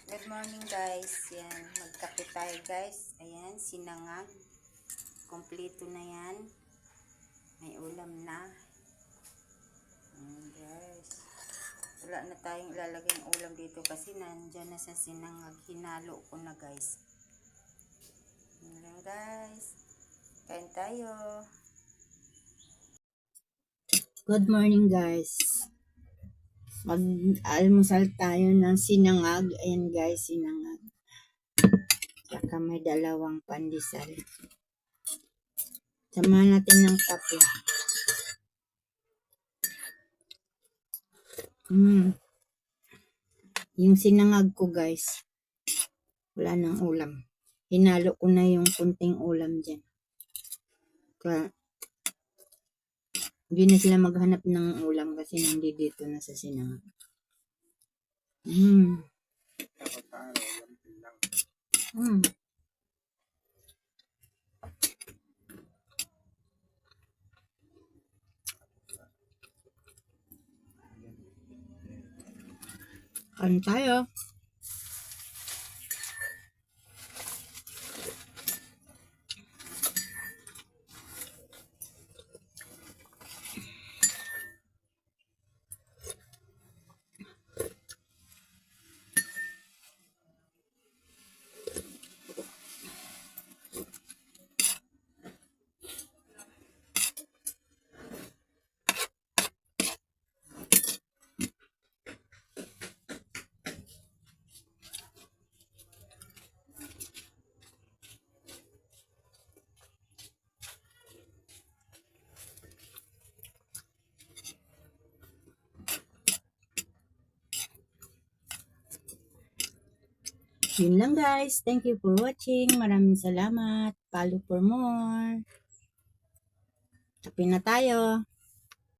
Good morning guys. Yan, magkape tayo guys. Ayan, sinangag. Kompleto na yan. May ulam na. Ayan guys. Wala na tayong ilalagay ng ulam dito kasi nandyan na sa sinangag. Hinalo ko na guys. Ayan guys. Kain tayo. Good morning guys. Mag-almusal tayo ng sinangag. Ayan guys, sinangag. Saka may dalawang pandesal. Samahan natin ng kape. Yung sinangag ko guys, wala nang ulam. Hinalo ko na yung kunting ulam dyan. Kaya, hindi na sila maghanap ng ulam kasi nandito na sa sinangag. Kain tayo. Yun lang guys. Thank you for watching. Maraming salamat. Follow for more. Kape na tayo.